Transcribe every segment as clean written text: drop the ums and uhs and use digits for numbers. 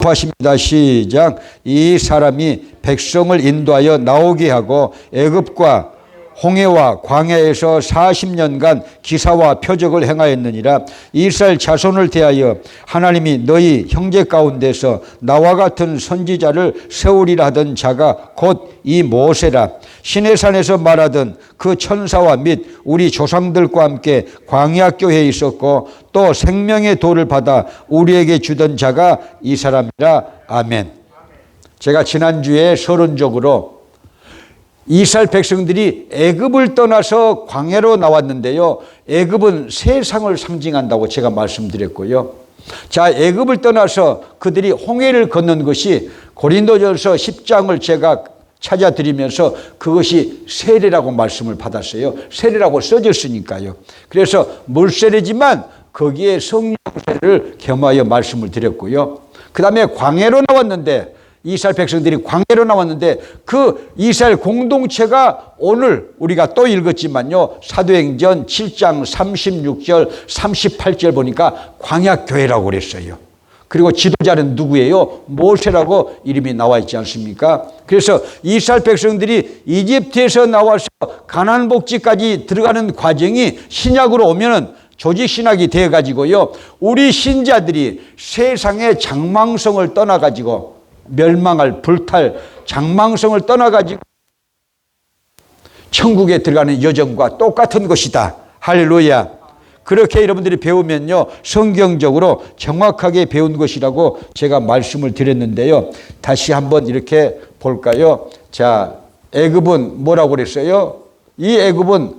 하십니다. 시작. 이 사람이 백성을 인도하여 나오게 하고 애굽과 홍해와 광야에서 40년간 기사와 표적을 행하였느니라. 이스라엘 자손을 대하여 하나님이 너희 형제 가운데서 나와 같은 선지자를 세우리라 하던 자가 곧 이 모세라. 시내산에서 말하던 그 천사와 및 우리 조상들과 함께 광야교회에 있었고 또 생명의 돌을 받아 우리에게 주던 자가 이 사람이라. 아멘. 제가 지난주에 서론적으로 이스라엘 백성들이 애굽을 떠나서 광야로 나왔는데요. 애굽은 세상을 상징한다고 제가 말씀드렸고요. 자, 애굽을 떠나서 그들이 홍해를 건넌 것이 고린도전서 10장을 제가 찾아드리면서 그것이 세례라고 말씀을 받았어요. 세례라고 써졌으니까요. 그래서 물세례지만 거기에 성령 세례를 겸하여 말씀을 드렸고요. 그 다음에 광야로 나왔는데 이스라엘 백성들이 광야로 나왔는데 그 이스라엘 공동체가 오늘 우리가 또 읽었지만요. 사도행전 7장 36절 38절 보니까 광야교회라고 그랬어요. 그리고 지도자는 누구예요? 모세라고 이름이 나와 있지 않습니까? 그래서 이스라엘 백성들이 이집트에서 나와서 가나안 복지까지 들어가는 과정이 신약으로 오면은 조직신학이 되어가지고요. 우리 신자들이 세상의 장망성을 떠나가지고 멸망할 불탈 장망성을 떠나가지고 천국에 들어가는 여정과 똑같은 것이다. 할렐루야. 그렇게 여러분들이 배우면요 성경적으로 정확하게 배운 것이라고 제가 말씀을 드렸는데요. 다시 한번 이렇게 볼까요? 자, 애굽은 뭐라고 그랬어요? 이 애굽은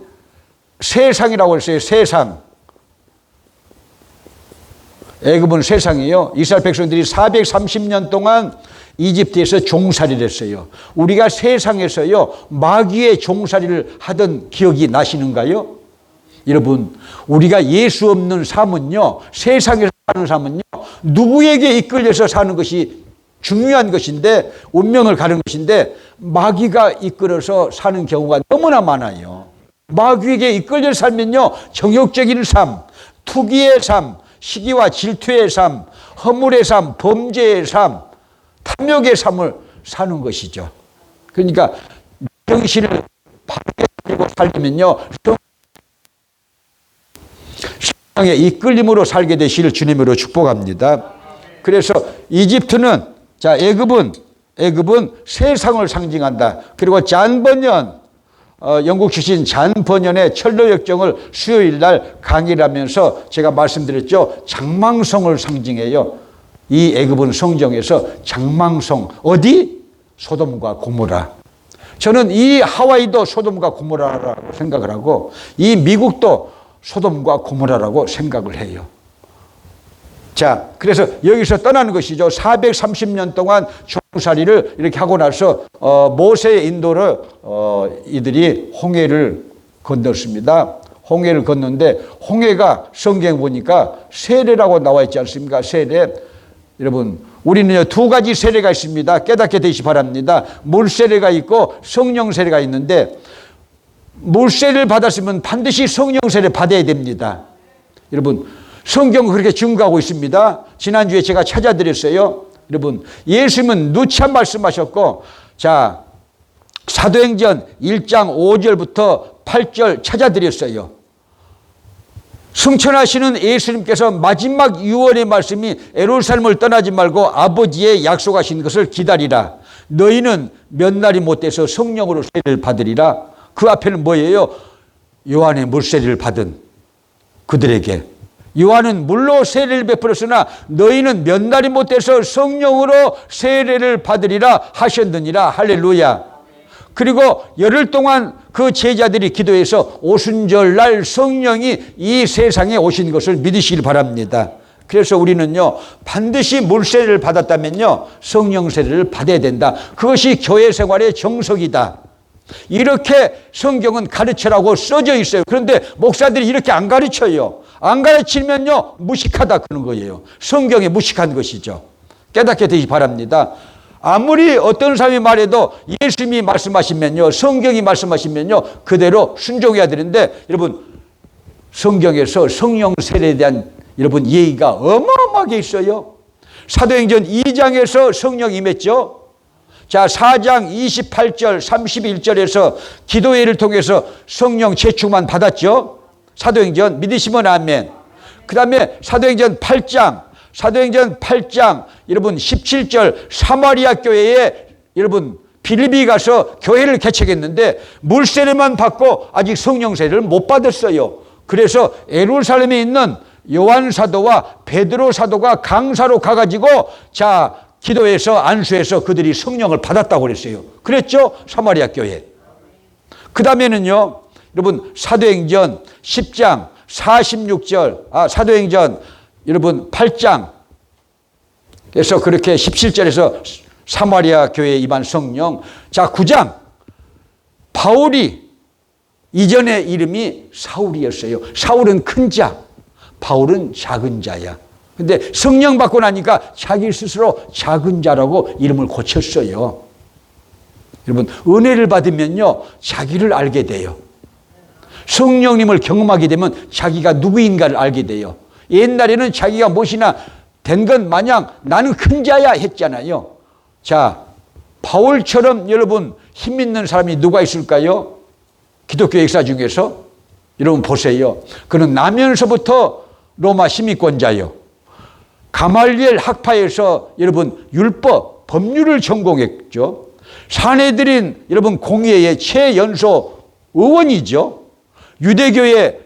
세상이라고 했어요. 세상. 애굽은 세상이요. 이스라엘 백성들이 430년 동안 이집트에서 종살이를 했어요. 우리가 세상에서요 마귀의 종살이를 하던 기억이 나시는가요? 여러분, 우리가 예수 없는 삶은요, 세상에서 사는 삶은요, 누구에게 이끌려서 사는 것이 중요한 것인데, 운명을 가는 것인데, 마귀가 이끌어서 사는 경우가 너무나 많아요. 마귀에게 이끌려 살면요, 정욕적인 삶, 투기의 삶, 시기와 질투의 삶, 허물의 삶, 범죄의 삶, 탐욕의 삶을 사는 것이죠. 그러니까 정신을 바르게 가지고 살려면요, 성령의 이끌림으로 살게 되시를 주님으로 축복합니다. 그래서 이집트는, 자, 애굽은 세상을 상징한다. 그리고 잔 번연, 영국 출신 잔 번연의 철로 역정을 수요일 날 강의를 하면서 제가 말씀드렸죠. 장망성을 상징해요. 이 애굽은 성경에서 장망성, 어디? 소돔과 고모라. 저는 이 하와이도 소돔과 고모라라고 생각을 하고 이 미국도 소돔과 고모라라고 생각을 해요. 자, 그래서 여기서 떠나는 것이죠. 430년 동안 종살이를 이렇게 하고 나서 모세의 인도를 이들이 홍해를 건넜습니다. 홍해를 건넜는데 홍해가 성경에 보니까 세례라고 나와 있지 않습니까? 세례. 여러분, 우리는요 두 가지 세례가 있습니다. 깨닫게 되시기 바랍니다. 물세례가 있고 성령 세례가 있는데 물세례를 받았으면 반드시 성령 세례 받아야 됩니다. 여러분, 성경은 그렇게 증거하고 있습니다. 지난주에 제가 찾아드렸어요. 여러분, 예수님은 누차 말씀하셨고, 자, 사도행전 1장 5절부터 8절 찾아드렸어요. 승천하시는 예수님께서 마지막 유언의 말씀이 예루살렘을 떠나지 말고 아버지의 약속하신 것을 기다리라. 너희는 몇 날이 못돼서 성령으로 세례를 받으리라. 그 앞에는 뭐예요? 요한의 물세례를 받은 그들에게 요한은 물로 세례를 베풀었으나 너희는 몇 날이 못돼서 성령으로 세례를 받으리라 하셨느니라. 할렐루야. 그리고 열흘 동안 그 제자들이 기도해서 오순절날 성령이 이 세상에 오신 것을 믿으시길 바랍니다. 그래서 우리는요 반드시 물세례를 받았다면요 성령 세례를 받아야 된다. 그것이 교회 생활의 정석이다. 이렇게 성경은 가르쳐라고 써져 있어요. 그런데 목사들이 이렇게 안 가르쳐요. 안 가르치면요 무식하다 그런 거예요. 성경에 무식한 것이죠. 깨닫게 되시기 바랍니다. 아무리 어떤 사람이 말해도 예수님이 말씀하시면요 성경이 말씀하시면요 그대로 순종해야 되는데, 여러분 성경에서 성령 세례에 대한 여러분 예의가 어마어마하게 있어요. 사도행전 2장에서 성령이 임했죠. 자, 4장 28절 31절에서 기도회를 통해서 성령 재충만 받았죠. 사도행전 믿으시면 아멘. 그 다음에 사도행전 8장 여러분 17절 사마리아 교회에 여러분 빌립이 가서 교회를 개척했는데 물세례만 받고 아직 성령 세례를 못 받았어요. 그래서 예루살렘에 있는 요한 사도와 베드로 사도가 강사로 가가지고 자 기도해서 안수해서 그들이 성령을 받았다고 그랬어요. 그랬죠? 사마리아 교회. 그 다음에는요 여러분 사도행전 10장 46절 사도행전 여러분 8장 그래서 그렇게 17절에서 사마리아 교회에 임한 성령. 자 9장 바울이 이전의 이름이 사울이었어요. 사울은 큰 자, 바울은 작은 자야. 근데 성령 받고 나니까 자기 스스로 작은 자라고 이름을 고쳤어요. 여러분 은혜를 받으면요 자기를 알게 돼요. 성령님을 경험하게 되면 자기가 누구인가를 알게 돼요. 옛날에는 자기가 무엇이나 된 건 마냥 나는 큰 자야 했잖아요. 자 바울처럼 여러분 힘 있는 사람이 누가 있을까요? 기독교 역사 중에서 여러분 보세요. 그는 나면서부터 로마 시민권자요. 가말리엘 학파에서 여러분 율법, 법률을 전공했죠. 산헤드린 여러분 공회의 최연소 의원이죠. 유대교의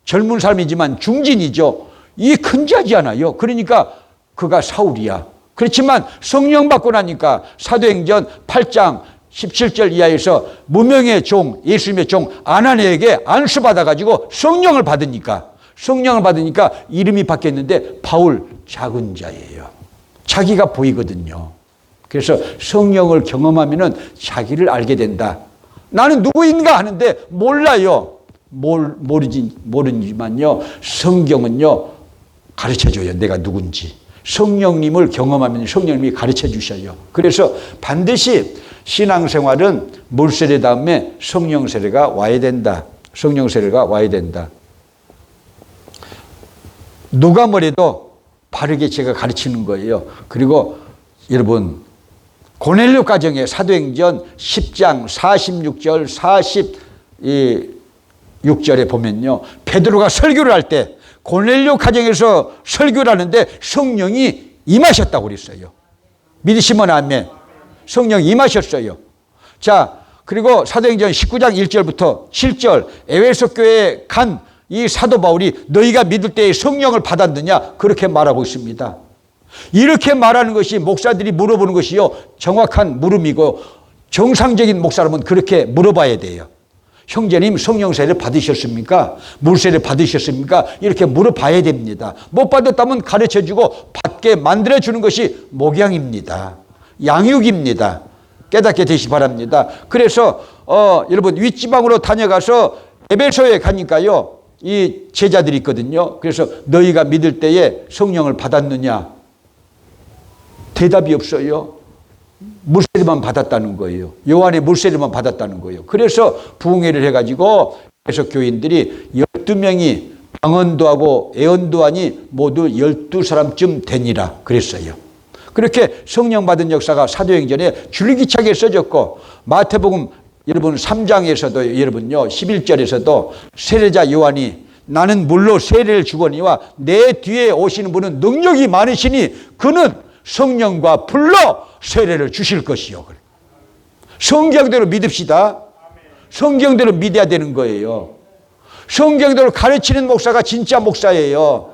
젊은 사람이지만 중진이죠. 이 큰 자잖아요. 그러니까 그가 사울이야. 그렇지만 성령 받고 나니까 사도행전 8장 17절 이하에서 무명의 종, 예수님의 종 아나니에게 안수받아가지고 성령을 받으니까 이름이 바뀌었는데 바울 작은 자예요. 자기가 보이거든요. 그래서 성령을 경험하면은 자기를 알게 된다. 나는 누구인가 하는데 몰라요. 모르지만요. 성경은요 가르쳐줘요. 내가 누군지. 성령님을 경험하면 성령님이 가르쳐 주셔요. 그래서 반드시 신앙생활은 물세례 다음에 성령세례가 와야 된다. 성령세례가 와야 된다. 누가 뭐래도 바르게 제가 가르치는 거예요. 그리고 여러분 고넬료 가정의 사도행전 10장 46절 46절에 보면요 베드로가 설교를 할 때 고넬료 가정에서 설교를 하는데 성령이 임하셨다고 그랬어요. 믿으시면 아멘. 성령이 임하셨어요. 자 그리고 사도행전 19장 1절부터 7절 에베소 교회에 간 이 사도 바울이 너희가 믿을 때에 성령을 받았느냐 그렇게 말하고 있습니다. 이렇게 말하는 것이 목사들이 물어보는 것이요 정확한 물음이고 정상적인 목사라면 그렇게 물어봐야 돼요. 형제님 성령세례 받으셨습니까? 물세례 받으셨습니까? 이렇게 물어봐야 됩니다. 못 받았다면 가르쳐주고 받게 만들어주는 것이 목양입니다. 양육입니다. 깨닫게 되시 바랍니다. 그래서 여러분 윗지방으로 다녀가서 에베소에 가니까요 이 제자들이 있거든요. 그래서 너희가 믿을 때에 성령을 받았느냐? 대답이 없어요. 물세례만 받았다는 거예요. 요한의 물세례만 받았다는 거예요. 그래서 부흥회를 해가지고 에베소 교인들이 12명이 방언도 하고 애언도 하니 모두 12사람쯤 되니라 그랬어요. 그렇게 성령 받은 역사가 사도행전에 줄기차게 써졌고 마태복음 여러분 3장에서도 여러분요 11절에서도 세례자 요한이 나는 물로 세례를 주거니와 내 뒤에 오시는 분은 능력이 많으시니 그는 성령과 불로 세례를 주실 것이요. 성경대로 믿읍시다. 성경대로 믿어야 되는 거예요. 성경대로 가르치는 목사가 진짜 목사예요.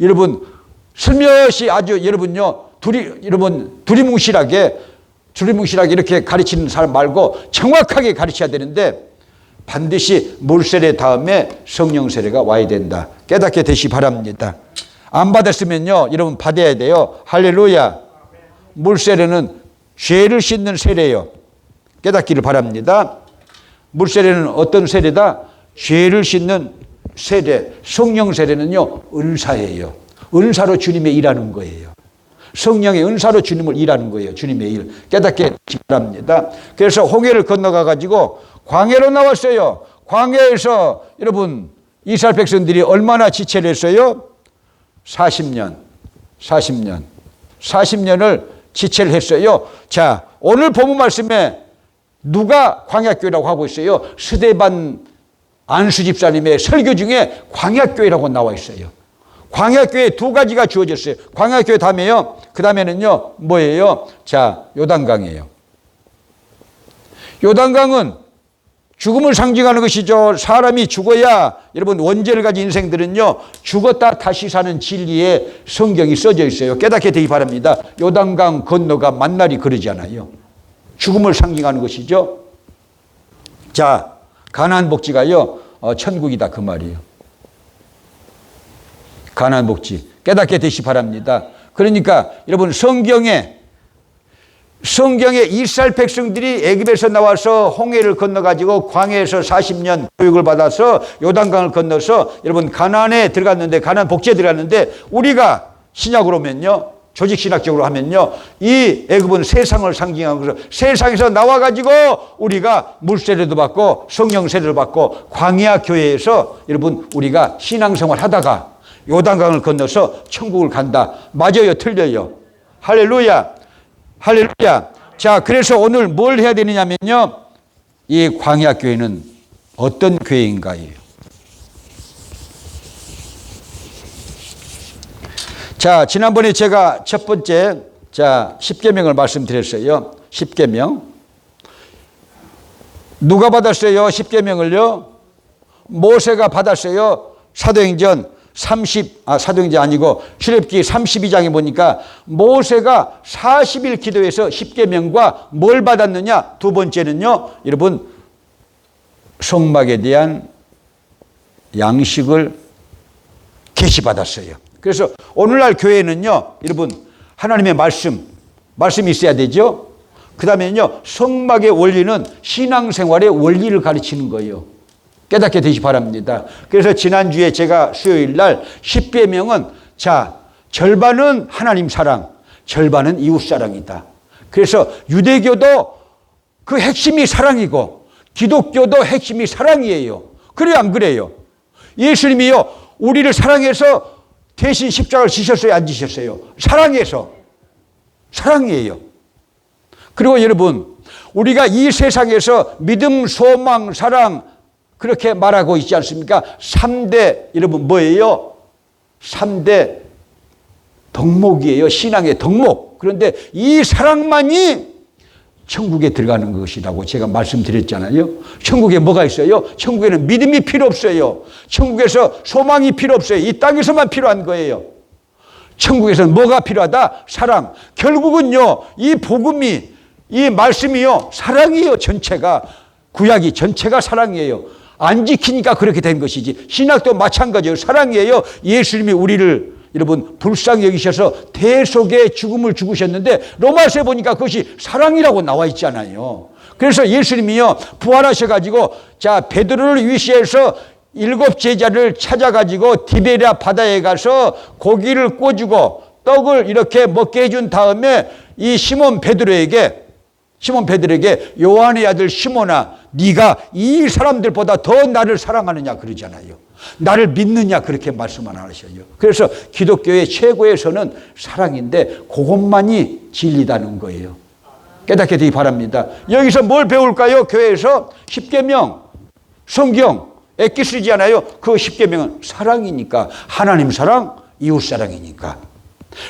여러분 슬며시 아주 여러분요 두리뭉실하게 이렇게 가르치는 사람 말고 정확하게 가르쳐야 되는데 반드시 물세례 다음에 성령세례가 와야 된다. 깨닫게 되시 바랍니다. 안 받았으면요 여러분 받아야 돼요. 할렐루야. 물세례는 죄를 씻는 세례예요. 깨닫기를 바랍니다. 물세례는 어떤 세례다? 죄를 씻는 세례. 성령세례는요 은사예요. 은사로 주님의 일하는 거예요. 성령의 은사로 주님을 일하는 거예요. 주님의 일. 깨닫게 바랍니다. 그래서 홍해를 건너가 가지고 광야로 나왔어요. 광야에서 여러분 이스라엘 백성들이 얼마나 지체를 했어요? 40년. 40년을 지체를 했어요. 자, 오늘 본문 말씀에 누가 광야교회라고 하고 있어요? 스데반 안수 집사님의 설교 중에 광야교회라고 나와 있어요. 광야교회 두 가지가 주어졌어요. 광야교회 다음에요. 그 다음에는요, 뭐예요? 자, 요단강이에요. 요단강은 죽음을 상징하는 것이죠. 사람이 죽어야, 여러분, 원죄를 가진 인생들은요, 죽었다 다시 사는 진리의 성경이 써져 있어요. 깨닫게 되기 바랍니다. 요단강 건너가 만날이 그러잖아요. 죽음을 상징하는 것이죠. 자, 가나안 복지가요, 천국이다 그 말이에요. 가나안 복지 깨닫게 되시 바랍니다. 그러니까 여러분, 성경에 이스라엘 백성들이 애굽에서 나와서 홍해를 건너가지고 광야에서 40년 교육을 받아서 요단강을 건너서 여러분 가나안에 들어갔는데, 가나안 복지에 들어갔는데, 우리가 신약으로 하면요, 조직신학적으로 하면요, 이 애굽은 세상을 상징하는 것으로 세상에서 나와가지고 우리가 물세례도 받고 성령 세례도 받고 광야 교회에서 여러분 우리가 신앙생활 하다가 요단강을 건너서 천국을 간다. 맞아요, 틀려요? 할렐루야, 할렐루야. 자, 그래서 오늘 뭘 해야 되느냐면요, 이 광야 교회는 어떤 교회인가요? 자, 지난번에 제가 첫 번째, 자, 십계명을 말씀드렸어요. 십계명. 누가 받았어요? 십계명을요? 모세가 받았어요. 사도행전 사도행전 아니고 출애굽기 32장에 보니까 모세가 40일 기도해서 십계명과 뭘 받았느냐? 두 번째는요, 여러분, 성막에 대한 양식을 계시받았어요. 그래서 오늘날 교회는요, 여러분, 하나님의 말씀이 있어야 되죠. 그 다음에는요, 성막의 원리는 신앙생활의 원리를 가르치는 거예요. 깨닫게 되시 바랍니다. 그래서 지난주에 제가 수요일 날 십계명은, 자, 절반은 하나님 사랑, 절반은 이웃 사랑이다. 그래서 유대교도 그 핵심이 사랑이고 기독교도 핵심이 사랑이에요. 그래요, 안 그래요? 예수님이요, 우리를 사랑해서 대신 십자가를 지셨어요, 안 지셨어요? 사랑해서. 사랑이에요. 그리고 여러분, 우리가 이 세상에서 믿음, 소망, 사랑 그렇게 말하고 있지 않습니까? 3대, 여러분 뭐예요? 3대 덕목이에요. 신앙의 덕목. 그런데 이 사랑만이 천국에 들어가는 것이라고 제가 말씀드렸잖아요. 천국에 뭐가 있어요? 천국에는 믿음이 필요 없어요. 천국에서 소망이 필요 없어요. 이 땅에서만 필요한 거예요. 천국에서는 뭐가 필요하다? 사랑. 결국은요, 이 복음이, 이 말씀이요, 사랑이에요. 전체가. 구약이 전체가 사랑이에요. 안 지키니까 그렇게 된 것이지. 신약도 마찬가지예요. 사랑이에요. 예수님이 우리를 여러분 불쌍히 여기셔서 대속의 죽음을 죽으셨는데 로마서에 보니까 그것이 사랑이라고 나와 있잖아요. 그래서 예수님이요, 부활하셔가지고, 자, 베드로를 위시해서 7 제자를 찾아가지고 디베랴 바다에 가서 고기를 구워주고 떡을 이렇게 먹게 해준 다음에 이 시몬 베드로에게 요한의 아들 시몬아, 네가 이 사람들보다 더 나를 사랑하느냐 그러잖아요. 나를 믿느냐 그렇게 말씀 안 하셔요. 그래서 기독교의 최고의 선은 사랑인데 그것만이 진리다는 거예요. 깨닫게 되기 바랍니다. 여기서 뭘 배울까요? 교회에서 십계명, 성경 애기 쓰지않아요. 그 십계명은 사랑이니까, 하나님 사랑, 이웃 사랑이니까.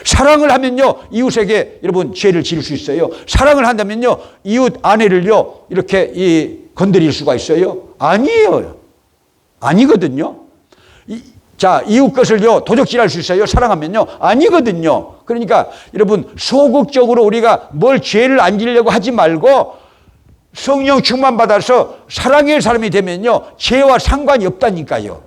사랑을 하면요, 이웃에게 여러분 죄를 지을 수 있어요. 사랑을 한다면요, 이웃 아내를요 이렇게 건드릴 수가 있어요? 아니에요. 아니거든요. 자, 이웃 것을요 도적질할 수 있어요? 사랑하면요? 아니거든요. 그러니까 여러분, 소극적으로 우리가 뭘 죄를 안 지으려고 하지 말고 성령 충만 받아서 사랑의 사람이 되면요, 죄와 상관이 없다니까요.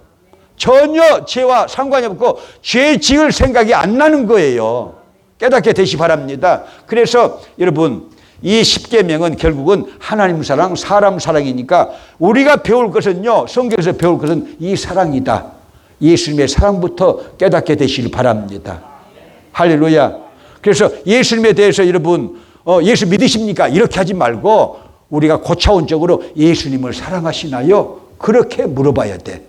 전혀 죄와 상관이 없고 죄 지을 생각이 안 나는 거예요. 깨닫게 되시 바랍니다. 그래서 여러분, 이 십계명은 결국은 하나님 사랑, 사람 사랑이니까 우리가 배울 것은요, 성경에서 배울 것은 이 사랑이다. 예수님의 사랑부터 깨닫게 되시길 바랍니다. 할렐루야. 그래서 예수님에 대해서 여러분, 예수 믿으십니까? 이렇게 하지 말고 우리가 고차원적으로 예수님을 사랑하시나요? 그렇게 물어봐야 돼.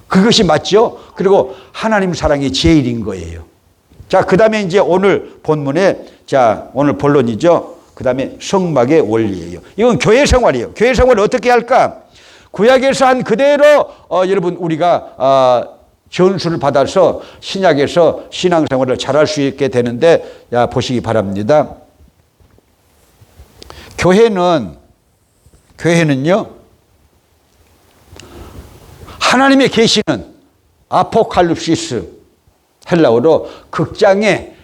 그것이 맞죠? 그리고 하나님 사랑이 제일인 거예요. 자, 그 다음에 이제 오늘 본문에, 자, 오늘 본론이죠. 그 다음에 성막의 원리예요. 이건 교회 생활이에요. 교회 생활을 어떻게 할까? 구약에서 한 그대로, 여러분, 우리가, 전수를 받아서 신약에서 신앙생활을 잘할 수 있게 되는데, 야, 보시기 바랍니다. 교회는요, 하나님의 계시는 아포칼립시스, 헬라어로 극장의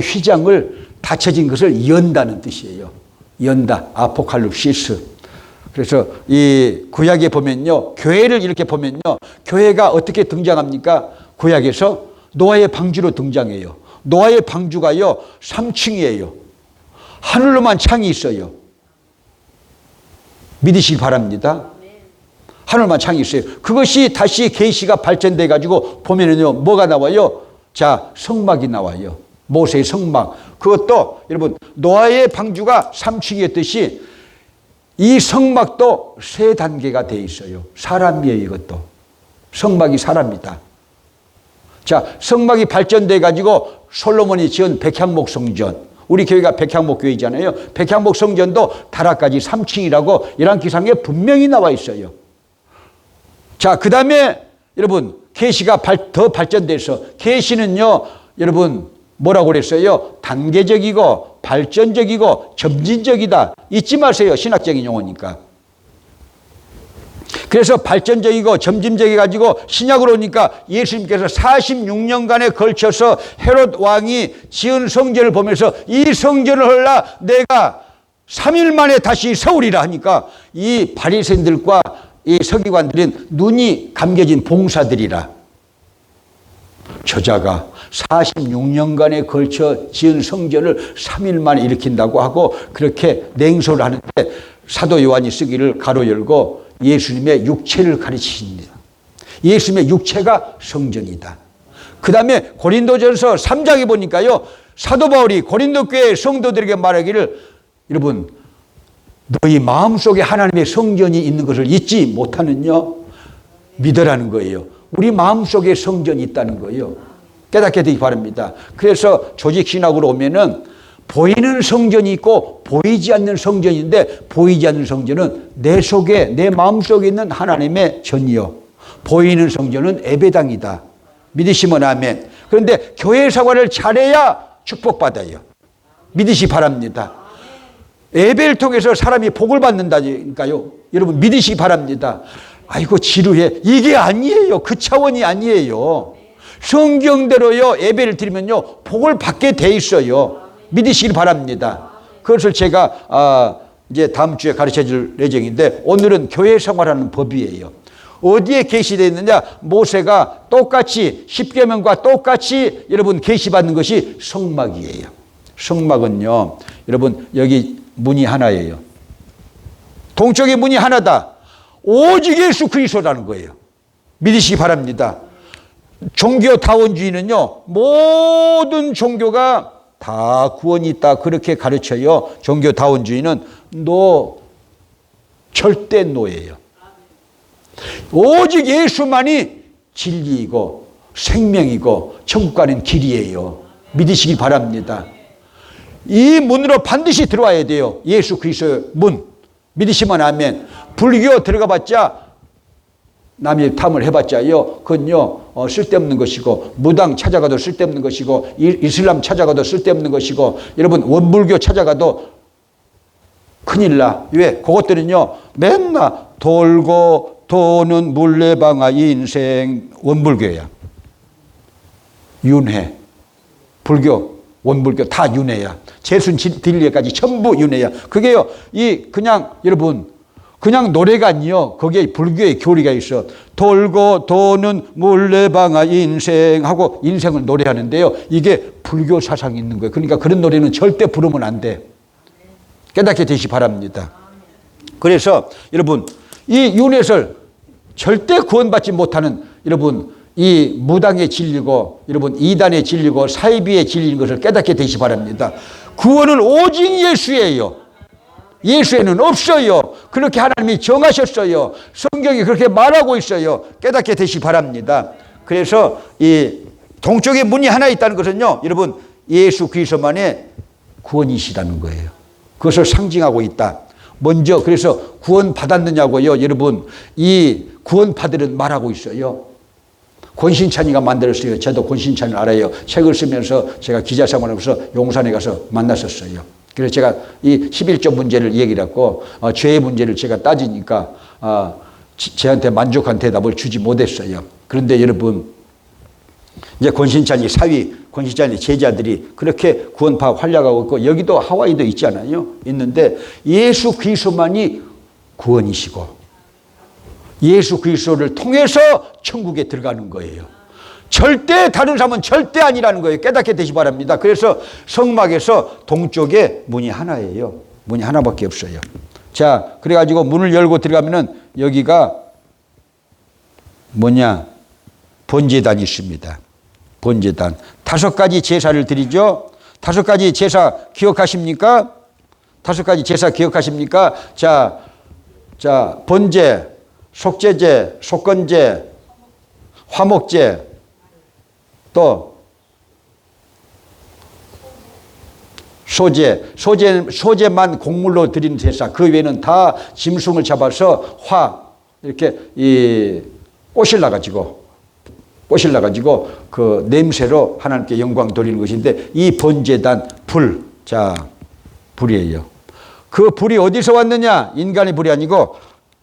휘장을 닫혀진 것을 연다는 뜻이에요. 연다, 아포칼립시스. 그래서 이 구약에 보면요, 교회를 이렇게 보면요, 교회가 어떻게 등장합니까? 구약에서 노아의 방주로 등장해요. 노아의 방주가요, 3층이에요. 하늘로만 창이 있어요. 믿으시기 바랍니다. 하늘만 창이 있어요. 그것이 다시 계시가 발전돼 가지고 보면은요, 뭐가 나와요? 자, 성막이 나와요. 모세의 성막. 그것도 여러분, 노아의 방주가 3층이었듯이 이 성막도 3단계가 돼 있어요. 사람이에요, 이것도. 성막이 사람이다. 자, 성막이 발전돼 가지고 솔로몬이 지은 백향목 성전. 우리 교회가 백향목 교회잖아요. 백향목 성전도 다락까지 3층이라고 열왕기상에 분명히 나와 있어요. 자, 그 다음에 여러분, 계시가 더 발전돼서, 계시는요, 여러분, 뭐라고 그랬어요? 단계적이고 발전적이고 점진적이다. 잊지 마세요. 신학적인 용어니까. 그래서 발전적이고 점진적이 가지고 신약으로 오니까 예수님께서 46년간에 걸쳐서 헤롯 왕이 지은 성전을 보면서 이 성전을 헐라 내가 3일 만에 다시 세우리라 하니까 이 바리새인들과 이 서기관들은 눈이 감겨진 봉사들이라. 저자가 46년간에 걸쳐 지은 성전을 3일 만에 일으킨다고 하고 그렇게 냉소를 하는데 사도 요한이 쓰기를 가로 열고 예수님의 육체를 가르치십니다. 예수님의 육체가 성전이다. 그 다음에 고린도전서 3장에 보니까요, 사도 바울이 고린도 교회 성도들에게 말하기를, 여러분, 너희 마음속에 하나님의 성전이 있는 것을 잊지 못하느냐? 믿으라는 거예요. 우리 마음속에 성전이 있다는 거예요. 깨닫게 되기 바랍니다. 그래서 조직신학으로 오면은 보이는 성전이 있고 보이지 않는 성전인데, 보이지 않는 성전은 내 속에, 내 마음속에 있는 하나님의 전이요, 보이는 성전은 예배당이다. 믿으시면 아멘. 그런데 교회 생활을 잘해야 축복받아요. 믿으시 바랍니다. 예배를 통해서 사람이 복을 받는다니까요. 여러분 믿으시기 바랍니다. 아이고 지루해. 이게 아니에요. 그 차원이 아니에요. 성경대로요, 예배를 드리면요, 복을 받게 돼 있어요. 믿으시길 바랍니다. 그것을 제가 이제 다음 주에 가르쳐 줄 예정인데, 오늘은 교회 생활하는 법이에요. 어디에 계시되어 있느냐? 모세가 똑같이 10계명과 똑같이 여러분 계시받는 것이 성막이에요. 성막은요, 여러분 여기 문이 하나예요. 동쪽의 문이 하나다. 오직 예수 그리스도라는 거예요. 믿으시기 바랍니다. 종교다원주의는요, 모든 종교가 다 구원이 있다 그렇게 가르쳐요. 종교다원주의는 절대 노예요. 오직 예수만이 진리이고 생명이고 천국 가는 길이에요. 믿으시기 바랍니다. 이 문으로 반드시 들어와야 돼요. 예수 그리스도의 문. 믿으시면 아멘. 불교 들어가 봤자, 남의 탐을 해봤자요, 그건요, 쓸데없는 것이고, 무당 찾아가도 쓸데없는 것이고, 이슬람 찾아가도 쓸데없는 것이고, 여러분 원불교 찾아가도 큰일 나. 왜? 그것들은요, 맨날 돌고 도는 물레방아 인생. 원불교야. 윤회. 불교, 원불교 다 윤회야. 재순 딜리에까지 전부 윤회야. 그게요, 여러분, 그냥 노래가 아니요, 거기에 불교의 교리가 있어. 돌고 도는 물레방아 인생하고 인생을 노래하는데요, 이게 불교 사상이 있는 거예요. 그러니까 그런 노래는 절대 부르면 안 돼. 깨닫게 되시 바랍니다. 그래서 여러분, 이 윤회설 절대 구원받지 못하는, 여러분, 이 무당의 진리고, 여러분 이단의 진리고 사이비의 진리인 것을 깨닫게 되시 바랍니다. 구원은 오직 예수예요. 예수에는 없어요. 그렇게 하나님이 정하셨어요. 성경이 그렇게 말하고 있어요. 깨닫게 되시 바랍니다. 그래서 이 동쪽에 문이 하나 있다는 것은요, 여러분, 예수 그리스도만의 구원이시라는 거예요. 그것을 상징하고 있다. 먼저 그래서 구원 받았느냐고요. 여러분, 이 구원 받으는 말하고 있어요. 권신찬이가 만들었어요. 저도 권신찬을 알아요. 책을 쓰면서 제가 기자 생활하면서 용산에 가서 만났었어요. 그래서 제가 이 11조 문제를 얘기를 했고 죄의 문제를 제가 따지니까 저한테 만족한 대답을 주지 못했어요. 그런데 여러분, 이제 권신찬이 사위, 권신찬이 제자들이 그렇게 구원파 활약하고 있고, 여기도 하와이도 있잖아요. 있는데 예수 그리스도만이 구원이시고 예수 그리스도를 통해서 천국에 들어가는 거예요. 절대 다른 사람은 절대 아니라는 거예요. 깨닫게 되시 바랍니다. 그래서 성막에서 동쪽에 문이 하나예요. 문이 하나밖에 없어요. 자, 그래가지고 문을 열고 들어가면은 여기가 뭐냐? 번제단이 있습니다. 번제단. 5가지 제사를 드리죠. 5가지 제사 기억하십니까? 5가지 제사 기억하십니까? 자, 번제, 속죄제, 속건제, 화목제, 또 소제만 곡물로 드리는 제사. 그 외에는 다 짐승을 잡아서 이렇게 꼬실라가지고 그 냄새로 하나님께 영광 돌리는 것인데, 이 번제단 불이에요. 그 불이 어디서 왔느냐? 인간의 불이 아니고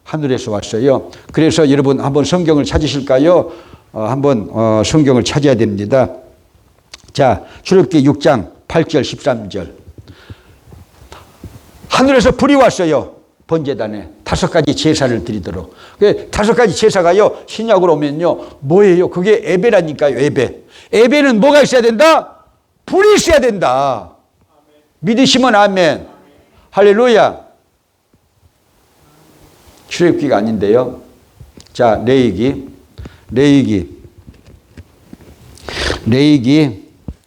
하늘에서 왔어요. 그래서 여러분 한번 성경을 찾으실까요? 한번 성경을 찾아야 됩니다. 자, 출애굽기 6장 8절 13절. 하늘에서 불이 왔어요. 번제단에 5가지 제사를 드리도록. 5가지 제사가요, 신약으로 오면요, 뭐예요? 그게 예배라니까요. 예배는 뭐가 있어야 된다? 불이 있어야 된다. 믿으시면 아멘. 할렐루야. 출애굽기가 아닌데요. 자, 레위기.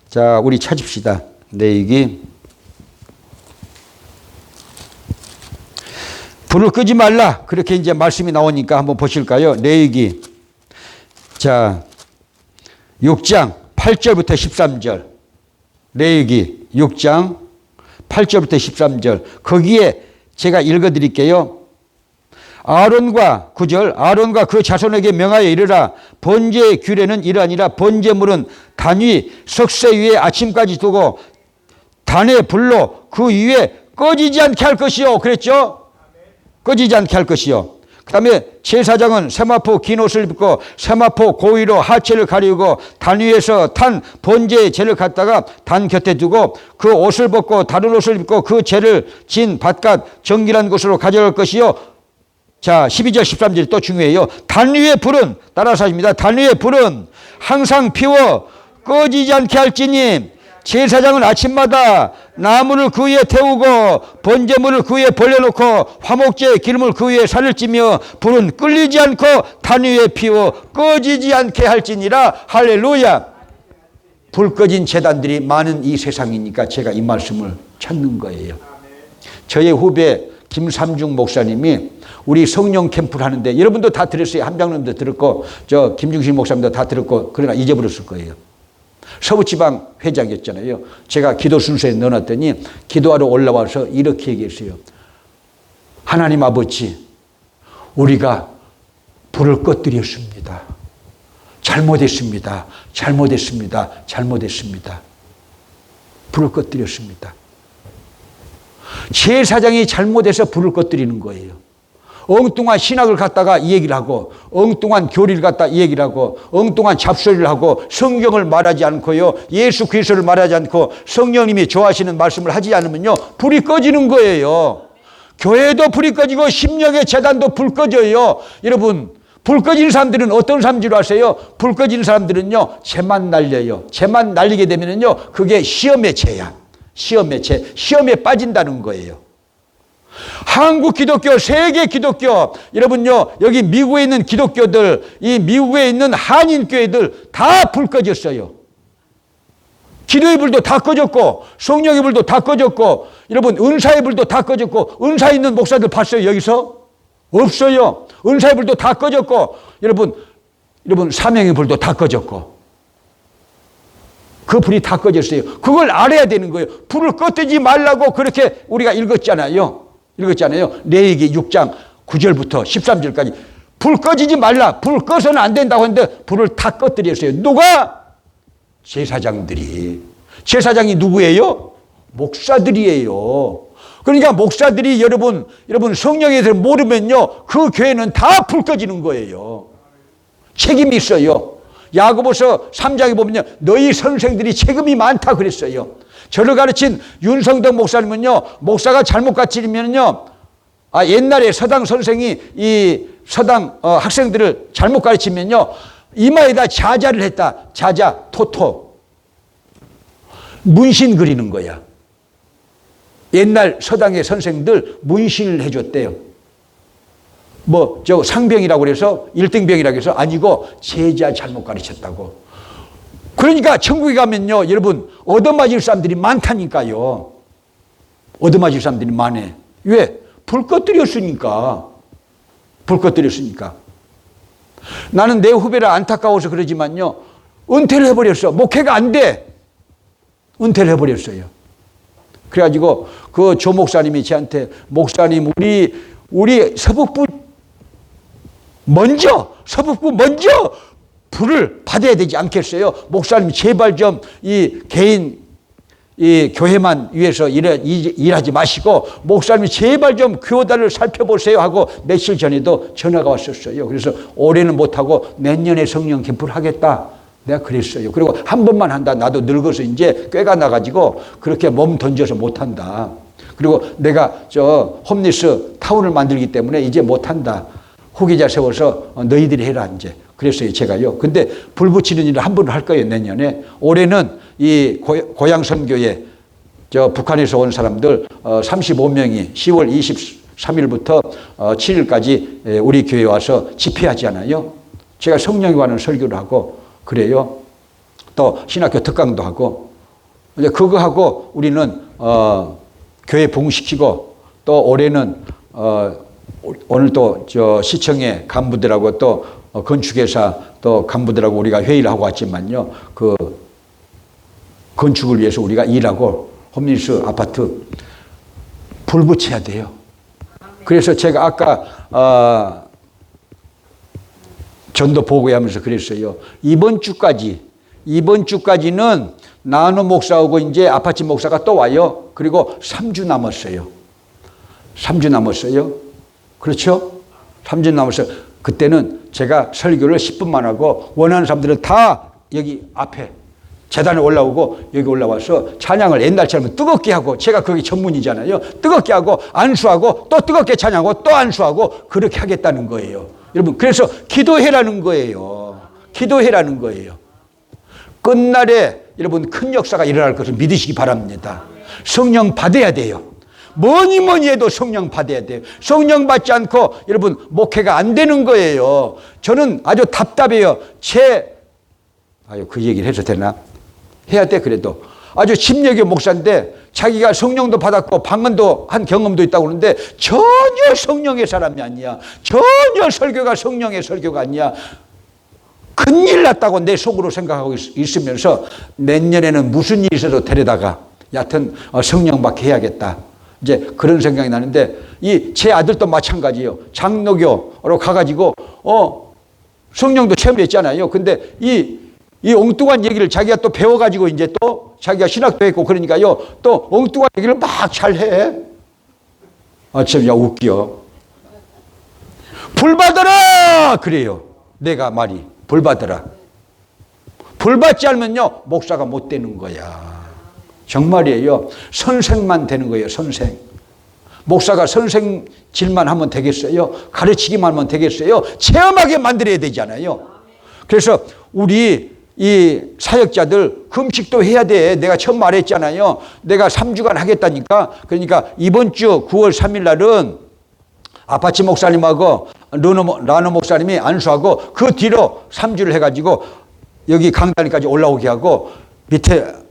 자, 우리 찾읍시다. 레위기. 불을 끄지 말라. 그렇게 이제 말씀이 나오니까 한번 보실까요? 레위기. 자, 6장 8절부터 13절. 레위기 6장 8절부터 13절. 거기에 제가 읽어 드릴게요. 아론과 9절, 아론과 그 자손에게 명하여 이르라. 번제의 규례는 이러하니라. 번제물은 단 위 석쇠 위에 아침까지 두고 단의 불로 그 위에 꺼지지 않게 할 것이요. 그랬죠? 꺼지지 않게 할 것이요. 그 다음에 제사장은 세마포 긴 옷을 입고 세마포 고위로 하체를 가리우고 단 위에서 탄 번제의 재를 갖다가 단 곁에 두고 그 옷을 벗고 다른 옷을 입고 그 재를 진 밭갓 정결한 곳으로 가져갈 것이요. 자, 12절 13절이 또 중요해요. 단 위의 불은, 따라서 하십니다. 단 위의 불은 항상 피워 꺼지지 않게 할지니 제사장은 아침마다 나무를 그 위에 태우고 번제물을 그 위에 벌려놓고 화목제의 기름을 그 위에 살을 찌며 불은 끌리지 않고 단 위에 피워 꺼지지 않게 할지니라. 할렐루야. 불 꺼진 제단들이 많은 이 세상이니까 제가 이 말씀을 찾는 거예요. 저의 후배 김삼중 목사님이 우리 성령 캠프를 하는데, 여러분도 다 들었어요. 한병님도 들었고 저 김중신 목사님도 다 들었고, 그러나 잊어버렸을 거예요. 서부지방 회장이었잖아요. 제가 기도 순서에 넣어놨더니 기도하러 올라와서 이렇게 얘기했어요. 하나님 아버지, 우리가 불을 꺼뜨렸습니다. 잘못했습니다. 불을 꺼뜨렸습니다. 제사장이 잘못해서 불을 꺼뜨리는 거예요. 엉뚱한 신학을 갖다가 이 얘기를 하고, 엉뚱한 교리를 갖다 이 얘기를 하고, 엉뚱한 잡소리를 하고, 성경을 말하지 않고요, 예수 그리스도를 말하지 않고 성령님이 좋아하시는 말씀을 하지 않으면요, 불이 꺼지는 거예요. 교회도 불이 꺼지고 심령의 재단도 불 꺼져요. 여러분, 불 꺼지는 사람들은 어떤 사람인 줄 아세요? 불 꺼지는 사람들은요, 재만 날려요. 재만 날리게 되면은요, 그게 시험의 죄야. 시험에 빠진다는 거예요. 한국 기독교, 세계 기독교, 여러분요, 여기 미국에 있는 기독교들, 이 미국에 있는 한인교회들 다 불 꺼졌어요. 기도의 불도 다 꺼졌고, 성령의 불도 다 꺼졌고, 여러분, 은사의 불도 다 꺼졌고, 은사 있는 목사들 봤어요, 여기서? 없어요. 은사의 불도 다 꺼졌고, 여러분, 사명의 불도 다 꺼졌고. 그 불이 다 꺼졌어요. 그걸 알아야 되는 거예요. 불을 꺼뜨리지 말라고 그렇게 우리가 읽었잖아요. 레위기 6장 9절부터 13절까지 불 꺼지지 말라. 불 꺼서는 안 된다고 했는데 불을 다 꺼뜨렸어요. 누가? 제사장들이. 제사장이 누구예요? 목사들이에요. 그러니까 목사들이 여러분 성령에 대해서 모르면요, 그 교회는 다 불 꺼지는 거예요. 책임이 있어요. 야고보서 3장에 보면요, 너희 선생들이 책임이 많다 그랬어요. 저를 가르친 윤성덕 목사님은요, 목사가 잘못 가르치면요, 옛날에 서당 선생이 이 서당 학생들을 잘못 가르치면요, 이마에다 자자를 했다. 자자, 토토. 문신 그리는 거야. 옛날 서당의 선생들 문신을 해줬대요. 상병이라고 그래서 1등병이라고 해서 아니고 제자 잘못 가르쳤다고. 그러니까 천국에 가면요, 여러분, 얻어맞을 사람들이 많다니까요. 얻어맞을 사람들이 많아. 왜? 불 꺼뜨렸으니까. 나는 내 후배를 안타까워서 그러지만요, 은퇴를 해버렸어. 목회가 안 돼. 은퇴를 해버렸어요. 그래가지고 그 조 목사님이 저한테, 목사님, 우리 서북부 먼저 불을 받아야 되지 않겠어요? 목사님 제발 좀 이 개인 이 교회만 위해서 일하지 마시고 목사님 제발 좀 교단을 살펴보세요 하고 며칠 전에도 전화가 왔었어요. 그래서 올해는 못하고 내년에 성령 캠프를 하겠다. 내가 그랬어요. 그리고 한 번만 한다. 나도 늙어서 이제 꾀가 나가지고 그렇게 몸 던져서 못한다. 그리고 내가 홈리스 타운을 만들기 때문에 이제 못한다. 후계자 세워서 너희들이 해라 이제. 그랬어요, 제가요. 근데 불 붙이는 일을 한 번 할 거예요, 내년에. 올해는 이 고향 선교에 북한에서 온 사람들 35명이 10월 23일부터 7일까지 우리 교회에 와서 집회하잖아요. 제가 성령에 관한 설교를 하고 그래요. 또 신학교 특강도 하고. 이제 그거 하고 우리는 교회 부흥시키고, 또 올해는 오늘 또 시청의 간부들하고 또 건축회사 또 간부들하고 우리가 회의를 하고 왔지만요, 그 건축을 위해서 우리가 일하고 홈리스 아파트 불 붙여야 돼요. 그래서 제가 아까 전도 보고하면서 그랬어요. 이번 주까지는 나노 목사하고 이제 아파치 목사가 또 와요. 그리고 3주 남았어요. 3주 남았어요. 그렇죠? 3주 남았어요. 그때는 제가 설교를 10분만 하고 원하는 사람들은 다 여기 앞에 재단에 올라오고 여기 올라와서 찬양을 옛날처럼 뜨겁게 하고, 제가 거기 전문이잖아요. 뜨겁게 하고 안수하고 또 뜨겁게 찬양하고 또 안수하고 그렇게 하겠다는 거예요. 여러분, 그래서 기도해라는 거예요. 기도해라는 거예요. 끝날에 여러분 큰 역사가 일어날 것을 믿으시기 바랍니다. 성령 받아야 돼요. 뭐니 해도 성령 받아야 돼요. 성령 받지 않고 여러분 목회가 안 되는 거예요. 저는 아주 답답해요. 그 얘기를 해도 되나? 해야 돼. 그래도 아주 심력의 목사인데 자기가 성령도 받았고 방언도 한 경험도 있다고 그러는데 전혀 성령의 사람이 아니야. 전혀 설교가 성령의 설교가 아니야. 큰일 났다고 내 속으로 생각하고 있으면서 내년에는 무슨 일이 있어도 데려다가 여하튼 성령 받게 해야겠다. 이제 그런 생각이 나는데, 제 아들도 마찬가지예요. 장로교로 가가지고 성령도 체험했잖아요. 근데 이 엉뚱한 얘기를 자기가 또 배워가지고 이제 또 자기가 신학도 했고 그러니까요, 또 엉뚱한 얘기를 막 잘해. 참 웃겨. 불 받아라 그래요. 내가 말이 불 받아라. 불 받지 않으면요 목사가 못 되는 거야. 정말이에요. 선생만 되는 거예요. 선생. 목사가 선생질만 하면 되겠어요? 가르치기만 하면 되겠어요? 체험하게 만들어야 되잖아요. 그래서 우리 이 사역자들 금식도 해야 돼. 내가 처음 말했잖아요. 내가 3주간 하겠다니까. 그러니까 이번 주 9월 3일 날은 아파치 목사님하고 라노 목사님이 안수하고 그 뒤로 3주를 해가지고 여기 강단까지 올라오게 하고 밑에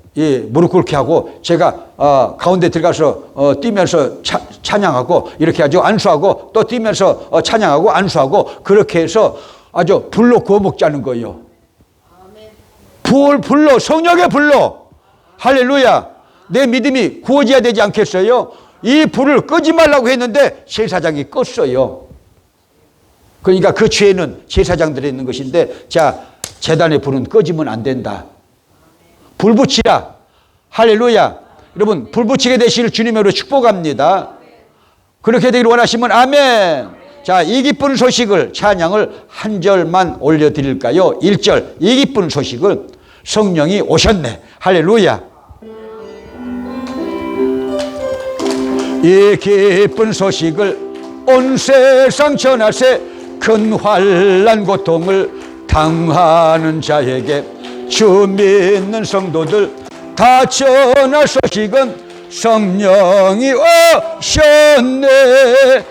무릎 꿇게 하고 제가 가운데 들어가서 뛰면서 찬양하고 이렇게 하죠. 안수하고 또 뛰면서 찬양하고 안수하고 그렇게 해서 아주 불로 구워 먹자는 거예요. 불로, 성령의 불로. 할렐루야. 내 믿음이 구워져야 되지 않겠어요? 이 불을 끄지 말라고 했는데 제사장이 껐어요. 그러니까 그 죄는 제사장들에 있는 것인데, 자, 제단의 불은 꺼지면 안 된다. 불 붙이라. 할렐루야. 여러분, 불 붙이게 되시길 주님으로 축복합니다. 그렇게 되기를 원하시면 아멘. 자, 이 기쁜 소식을, 찬양을 한 절만 올려드릴까요? 1절. 이 기쁜 소식을, 성령이 오셨네. 할렐루야. 이 기쁜 소식을 온 세상 전하세. 큰 환난 고통을 당하는 자에게 주 믿는 성도들 다 전할 소식은 성령이 오셨네.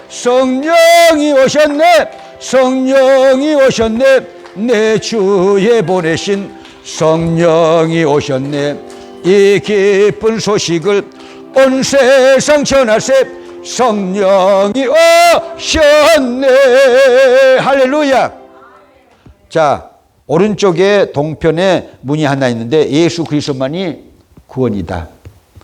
성령이 오셨네. 성령이 오셨네. 내 주에 보내신 성령이 오셨네. 이 기쁜 소식을 온 세상 전하세. 성령이 오셨네. 할렐루야. 자, 오른쪽에 동편에 문이 하나 있는데 예수 그리스도만이 구원이다.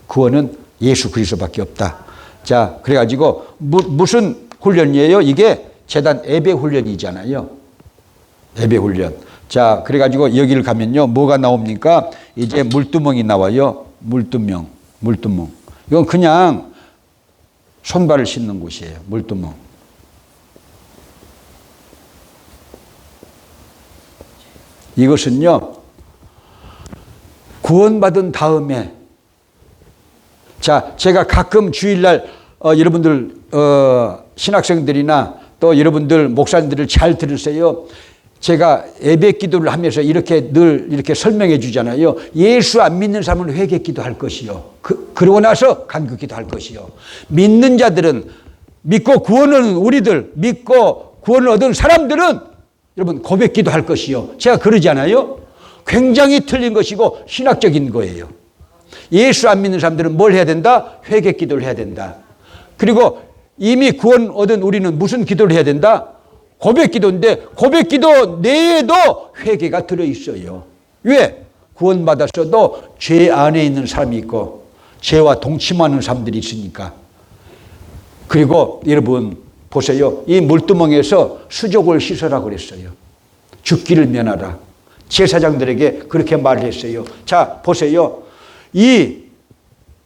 구원은 예수 그리스도밖에 없다. 자, 그래가지고 무슨 훈련이에요? 이게 제단 예배 훈련이잖아요. 예배 훈련. 자, 그래가지고 여기를 가면요, 뭐가 나옵니까? 이제 물두멍이 나와요. 물두멍. 이건 그냥 손발을 씻는 곳이에요. 물두멍. 이것은요, 구원받은 다음에, 자, 제가 가끔 주일날 여러분들 신학생들이나 또 여러분들 목사님들을 잘 들으세요. 제가 예배 기도를 하면서 이렇게 늘 이렇게 설명해 주잖아요. 예수 안 믿는 사람은 회개 기도할 것이요. 그러고 나서 간구 기도할 것이요. 믿는 자들은, 믿고 구원을, 우리들 믿고 구원을 얻은 사람들은 여러분 고백 기도할 것이요. 제가 그러잖아요. 굉장히 틀린 것이고 신학적인 거예요. 예수 안 믿는 사람들은 뭘 해야 된다? 회개 기도를 해야 된다. 그리고 이미 구원 얻은 우리는 무슨 기도를 해야 된다? 고백 기도인데 고백 기도 내에도 회개가 들어있어요. 왜? 구원받았어도 죄 안에 있는 사람이 있고 죄와 동침하는 사람들이 있으니까. 그리고 여러분 보세요. 이 물두멍에서 수족을 씻으라고 그랬어요. 죽기를 면하라. 제사장들에게 그렇게 말을 했어요. 자, 보세요. 이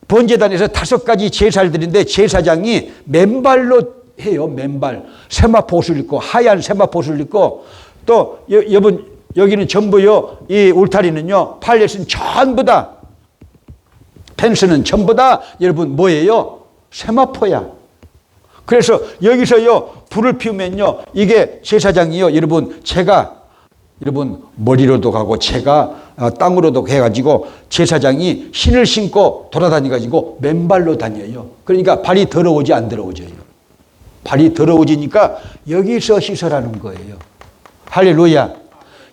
번제단에서 5가지 제사를 드리는데 제사장이 맨발로 해요. 맨발. 세마포옷을 입고, 하얀 세마포옷을 입고, 또 여러분 여기는 전부요, 이 울타리는요, 팔레스는 전부 다, 펜스는 전부 다 여러분 뭐예요? 세마포야. 그래서 여기서요 불을 피우면요, 이게 제사장이요, 여러분 제가 여러분 머리로도 가고 제가 땅으로도 해가지고 제사장이 신을 신고 돌아다니가지고 맨발로 다녀요. 그러니까 발이 더러워지 안 더러워져요. 발이 더러워지니까 여기서 씻으라는 거예요. 할렐루야.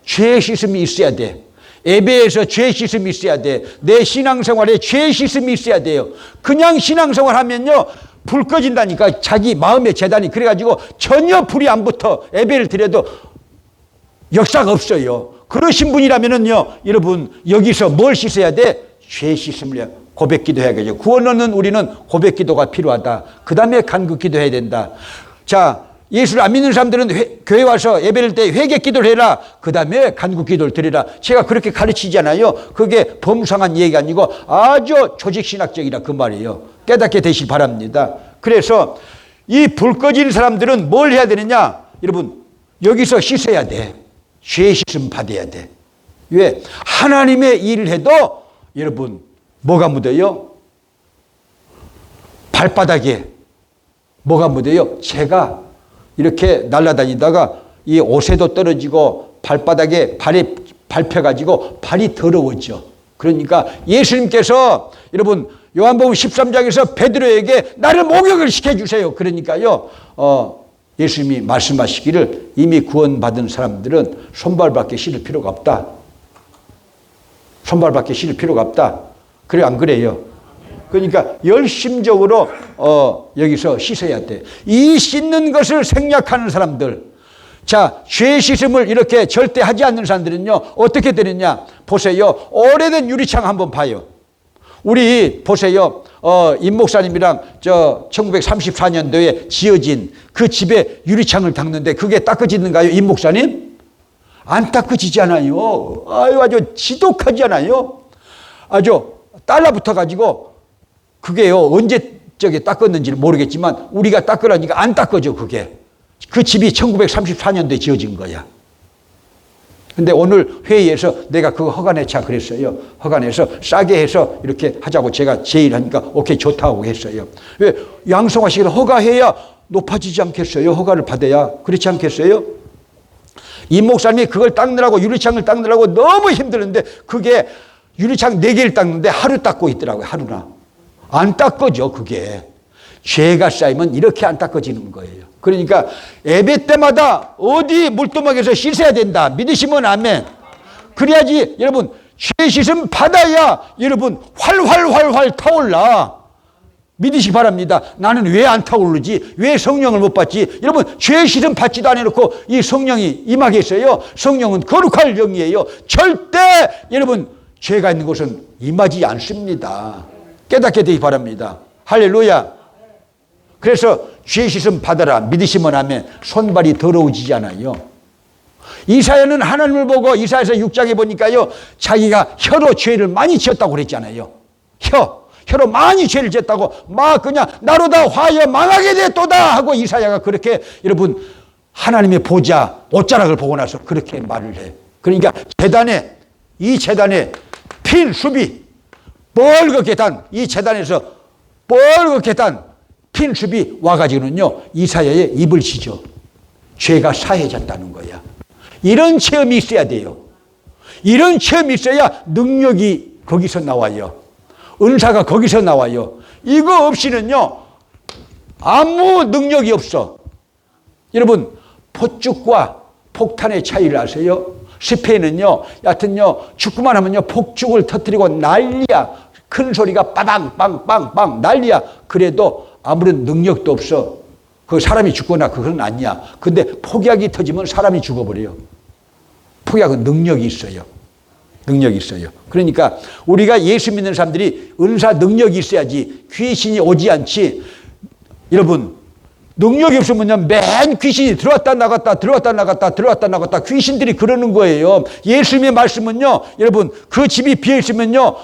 죄 씻음이 있어야 돼. 예배에서 죄 씻음이 있어야 돼. 내 신앙생활에 죄 씻음이 있어야 돼요. 그냥 신앙생활 하면요 불 꺼진다니까. 자기 마음의 재단이. 그래가지고 전혀 불이 안 붙어. 예배를 드려도 역사가 없어요. 그러신 분이라면은요, 여러분 여기서 뭘 씻어야 돼? 죄 씻음을 해요. 고백 기도해야겠죠. 구원 얻는 우리는 고백 기도가 필요하다. 그 다음에 간구 기도해야 된다. 자, 예수를 안 믿는 사람들은 교회 와서 예배를 때 회개 기도를 해라. 그 다음에 간구 기도를 드리라. 제가 그렇게 가르치잖아요. 그게 범상한 얘기가 아니고 아주 조직신학적이라 그 말이에요. 깨닫게 되시기 바랍니다. 그래서 이 불 꺼진 사람들은 뭘 해야 되느냐? 여러분 여기서 씻어야 돼. 죄 씻음 받아야 돼. 왜? 하나님의 일을 해도 여러분 뭐가 묻어요? 발바닥에 뭐가 묻어요? 재가 이렇게 날아다니다가 이 옷에도 떨어지고 발바닥에 발에 밟혀가지고 발이 더러워져. 그러니까 예수님께서 여러분 요한복음 13장에서 베드로에게 나를 목욕을 시켜주세요. 그러니까요 예수님이 말씀하시기를 이미 구원받은 사람들은 손발밖에 씻을 필요가 없다. 손발밖에 씻을 필요가 없다. 그래 안 그래요? 그러니까 열심적으로 여기서 씻어야 돼. 이 씻는 것을 생략하는 사람들, 자, 죄 씻음을 이렇게 절대 하지 않는 사람들은요, 어떻게 되느냐? 보세요. 오래된 유리창 한번 봐요. 우리 보세요. 임 목사님이랑 1934년도에 지어진 그 집에 유리창을 닦는데 그게 닦아지는가요? 임 목사님? 안 닦아지잖아요. 아주 지독하잖아요. 아주 달라붙어 가지고 그게요, 언제 닦았는지는 모르겠지만 우리가 닦으라니까 안 닦아져, 그게. 그 집이 1934년도에 지어진 거야. 근데 오늘 회의에서 내가 그거 허가내자 그랬어요. 허가내서 싸게 해서 이렇게 하자고 제가 제의하니까 오케이, 좋다고 했어요. 왜? 양성화식을 허가해야 높아지지 않겠어요? 허가를 받아야. 그렇지 않겠어요? 이 목사님이 그걸 닦느라고, 유리창을 닦느라고 너무 힘들었는데 그게 유리창 4개를 닦는데 하루 닦고 있더라고요. 하루나. 안 닦아져, 그게. 죄가 쌓이면 이렇게 안 닦아지는 거예요. 그러니까 예배 때마다 어디 물두멍에서 씻어야 된다. 믿으시면 아멘. 그래야지 여러분 죄 씻음 받아야 여러분 활활 타올라. 믿으시기 바랍니다. 나는 왜 안 타오르지? 왜 성령을 못 받지? 여러분 죄 씻음 받지도 않아놓고 이 성령이 임하겠어요? 성령은 거룩할 영이에요. 절대 여러분 죄가 있는 곳은 임하지 않습니다. 깨닫게 되기 바랍니다. 할렐루야. 그래서 죄 씻음 받아라. 믿으시면 하면 손발이 더러워지지 않아요. 이사야는 하나님을 보고 이사야서 6장에 보니까요, 자기가 혀로 죄를 많이 지었다고 그랬잖아요. 혀로 많이 죄를 지었다고 막 그냥 나로다 화하여 망하게 됐도다 하고 이사야가 그렇게 여러분 하나님의 보좌 옷자락을 보고 나서 그렇게 말을 해. 그러니까 이 재단에 핀 숲이 뻘겋게 단, 이 재단에서 뻘겋게 단 핀 숲이 와가지고는요, 이사야의 입을 찢어. 죄가 사해졌다는 거야. 이런 체험이 있어야 돼요. 이런 체험이 있어야 능력이 거기서 나와요. 은사가 거기서 나와요. 이거 없이는요, 아무 능력이 없어. 여러분, 폭죽과 폭탄의 차이를 아세요? 스페인은요, 여하튼요, 축구만 하면요, 폭죽을 터뜨리고 난리야. 큰 소리가 빠방, 빵 난리야. 그래도 아무런 능력도 없어. 그 사람이 죽거나 그건 아니야. 근데 폭약이 터지면 사람이 죽어버려요. 폭약은 능력이 있어요. 능력이 있어요. 그러니까 우리가 예수 믿는 사람들이 은사 능력이 있어야지 귀신이 오지 않지. 여러분, 능력이 없으면요, 맨 귀신이 들어왔다 나갔다 귀신들이 그러는 거예요. 예수님의 말씀은요, 여러분, 그 집이 비어있으면요,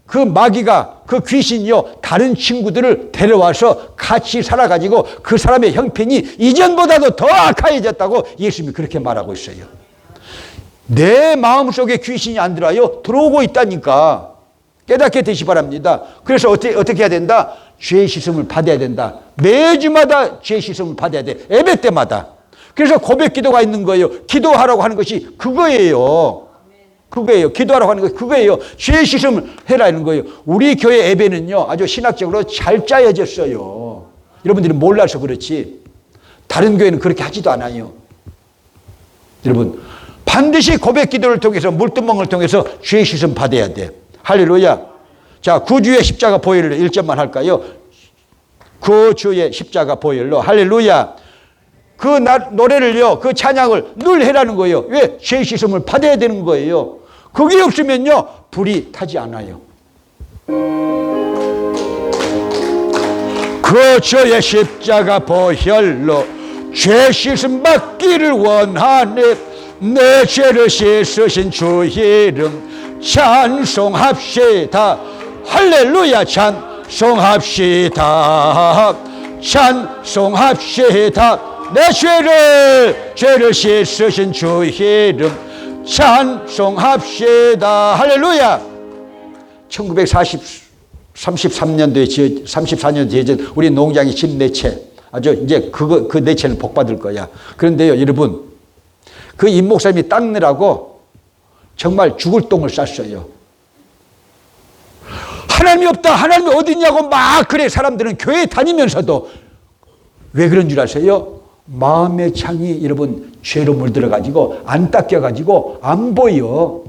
그 마귀가, 그 귀신이요, 다른 친구들을 데려와서 같이 살아가지고 그 사람의 형편이 이전보다도 더 악화해졌다고 예수님이 그렇게 말하고 있어요. 내 마음속에 귀신이 안 들어와요. 들어오고 있다니까. 깨닫게 되시 바랍니다. 그래서 어떻게 해야 된다? 죄 씻음을 받아야 된다. 매주마다 죄 씻음을 받아야 돼. 예배 때마다. 그래서 고백 기도가 있는 거예요. 기도하라고 하는 것이 그거예요. 그거예요. 기도하라고 하는 거 그거예요. 죄 씻음을 해라는 거예요. 우리 교회 예배는요, 아주 신학적으로 잘 짜여졌어요. 여러분들이 몰라서 그렇지 다른 교회는 그렇게 하지도 않아요. 여러분, 반드시 고백 기도를 통해서 물두멍을 통해서 죄 씻음 받아야 돼. 할렐루야. 자, 구주의 십자가 보혈로 1점만 할까요? 구주의 십자가 보혈로. 할렐루야. 그 노래를요, 그 찬양을 늘 해라는 거예요. 왜? 죄 씻음을 받아야 되는 거예요. 그게 없으면요, 불이 타지 않아요. 그 주의 십자가 보혈로 죄 씻음 받기를 원하네. 내 죄를 씻으신 주 이름 찬송합시다. 할렐루야. 찬송합시다. 찬송합시다. 내 죄를 씻으신 주 이름 찬송합시다. 할렐루야. 1934년도에 지어진 우리 농장의 집 네 채. 아주 이제 그 네 채는 복 받을 거야. 그런데요, 여러분, 그 임 목사님이 닦느라고 정말 죽을 똥을 쌌어요. 하나님이 없다, 하나님이 어디냐고 막 그래. 사람들은 교회 다니면서도. 왜 그런 줄 아세요? 마음의 창이 여러분 죄로 물들어가지고 안 닦여가지고 안 보여.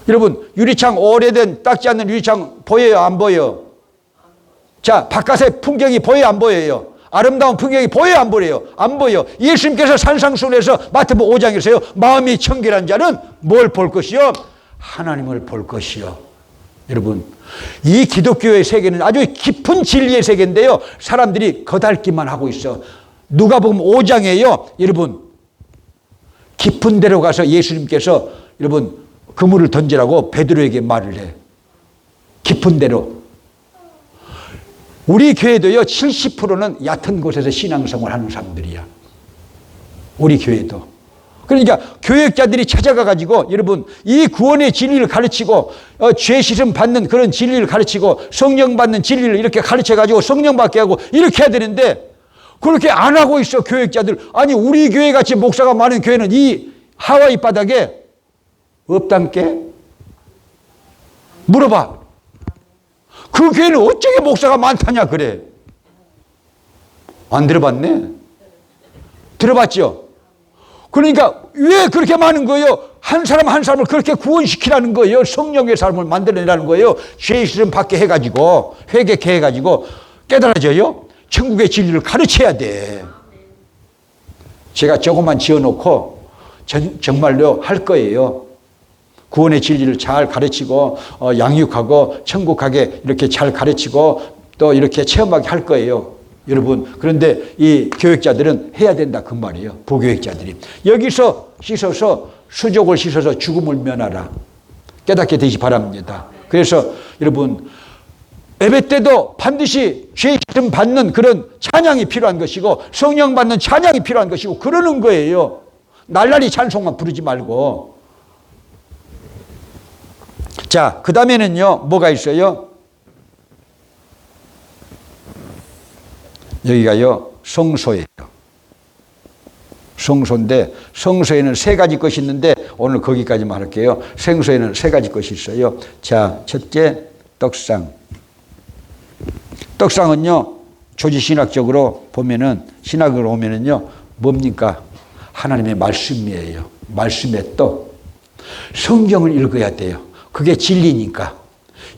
여러분, 유리창, 오래된 닦지 않는 유리창 보여요, 안 보여? 자, 바깥의 풍경이 보여요, 안 보여요? 아름다운 풍경이 보여요, 안 보여요? 안 보여. 예수님께서 산상수훈에서 마태복음 5장에서요, 마음이 청결한 자는 뭘 볼 것이요? 하나님을 볼 것이요. 여러분, 이 기독교의 세계는 아주 깊은 진리의 세계인데요, 사람들이 거달기만 하고 있어. 누가복음 5장에요, 여러분, 깊은 데로 가서 예수님께서 여러분 그물을 던지라고 베드로에게 말을 해. 깊은 데로. 우리 교회도요, 70%는 얕은 곳에서 신앙생활 하는 사람들이야. 우리 교회도. 그러니까 교역자들이 찾아가 가지고 여러분 이 구원의 진리를 가르치고 죄 씻음 받는 그런 진리를 가르치고 성령 받는 진리를 이렇게 가르쳐 가지고 성령 받게 하고 이렇게 해야 되는데 그렇게 안 하고 있어, 교역자들. 아니, 우리 교회 같이 목사가 많은 교회는 이 하와이 바닥에 없단께? 물어봐. 그 교회는 어쩌게 목사가 많다냐 그래. 안 들어봤네? 들어봤죠? 그러니까 왜 그렇게 많은 거예요? 한 사람 한 사람을 그렇게 구원시키라는 거예요. 성령의 삶을 만들어내라는 거예요. 죄 실험 받게 해가지고 회개케 해가지고 깨달아져요. 천국의 진리를 가르쳐야 돼. 제가 저것만 지어놓고 정말로 할 거예요. 구원의 진리를 잘 가르치고 양육하고 천국 가게 이렇게 잘 가르치고 또 이렇게 체험하게 할 거예요. 여러분, 그런데 이 교육자들은 해야 된다 그 말이에요. 부교육자들이. 여기서 씻어서 수족을 씻어서 죽음을 면하라. 깨닫게 되시 바랍니다. 그래서 여러분, 예배 때도 반드시 죄 씻음 받는 그런 찬양이 필요한 것이고 성령 받는 찬양이 필요한 것이고 그러는 거예요. 날라리 찬송만 부르지 말고. 자, 그 다음에는요, 뭐가 있어요? 여기가요, 성소예요. 성소인데, 성소에는 세 가지 것이 있는데, 오늘 거기까지만 할게요. 성소에는 세 가지 것이 있어요. 자, 첫째, 떡상. 떡상은요, 조지신학적으로 보면은, 신학으로 오면은요, 뭡니까? 하나님의 말씀이에요. 말씀의 떡. 성경을 읽어야 돼요. 그게 진리니까.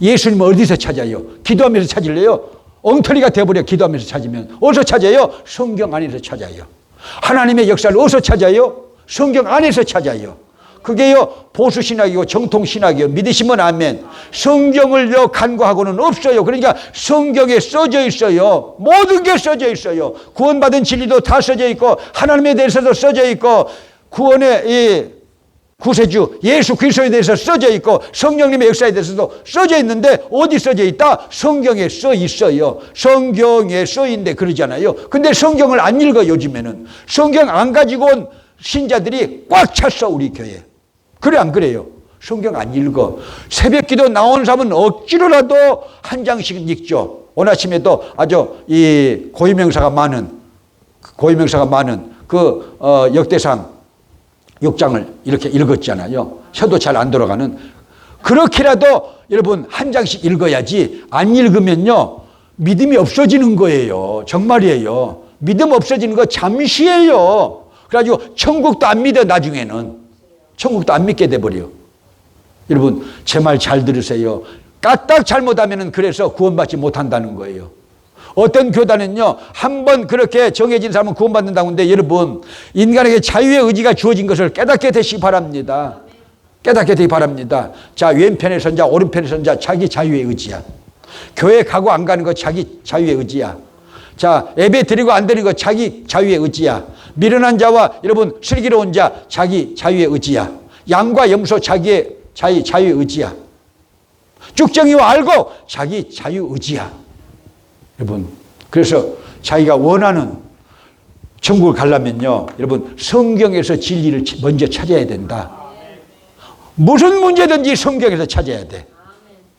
예수님은 어디서 찾아요? 기도하면서 찾을래요? 엉터리가 되어버려. 기도하면서 찾으면. 어디서 찾아요? 성경 안에서 찾아요. 하나님의 역사를 어디서 찾아요? 성경 안에서 찾아요. 그게요, 보수신학이고 정통신학이요. 믿으시면 아멘. 성경을요, 간과하고는 없어요. 그러니까 성경에 써져 있어요. 모든 게 써져 있어요. 구원받은 진리도 다 써져 있고 하나님에 대해서도 써져 있고 구원의 이 구세주 예수 그리스도에 대해서 써져 있고 성령님의 역사에 대해서도 써져 있는데 어디 써져 있다? 성경에 써 있어요. 성경에 써 있는데 그러잖아요. 근데 성경을 안 읽어. 요즘에는 성경 안 가지고 온 신자들이 꽉 찼어, 우리 교회. 그래 안 그래요? 성경 안 읽어. 새벽기도 나온 사람은 억지로라도 한 장씩은 읽죠. 오늘 아침에도 아주 이 고유명사가 많은 그 역대상 6장을 이렇게 읽었잖아요. 혀도 잘 안 돌아가는. 그렇게라도 여러분 한 장씩 읽어야지. 안 읽으면요, 믿음이 없어지는 거예요. 정말이에요. 믿음 없어지는 거 잠시예요. 그래가지고 천국도 안 믿어. 나중에는 천국도 안 믿게 돼버려. 여러분, 제 말 잘 들으세요. 까딱 잘못하면 그래서 구원받지 못한다는 거예요. 어떤 교단은요, 한번 그렇게 정해진 사람은 구원받는다고 하는데 여러분, 인간에게 자유의 의지가 주어진 것을 깨닫게 되시기 바랍니다. 깨닫게 되기 바랍니다. 자, 왼편의 선자, 오른편의 선자, 자기 자유의 의지야. 교회 가고 안 가는 거 자기 자유의 의지야. 자, 예배 드리고 안 드리는 거 자기 자유의 의지야. 미련한 자와 여러분 슬기로운 자, 자기 자유의 의지야. 양과 염소, 자기의 자유의 의지야. 쭉정이와 알고 자기 자유 의지야. 여러분, 그래서 자기가 원하는 천국을 가려면요, 여러분 성경에서 진리를 먼저 찾아야 된다. 무슨 문제든지 성경에서 찾아야 돼.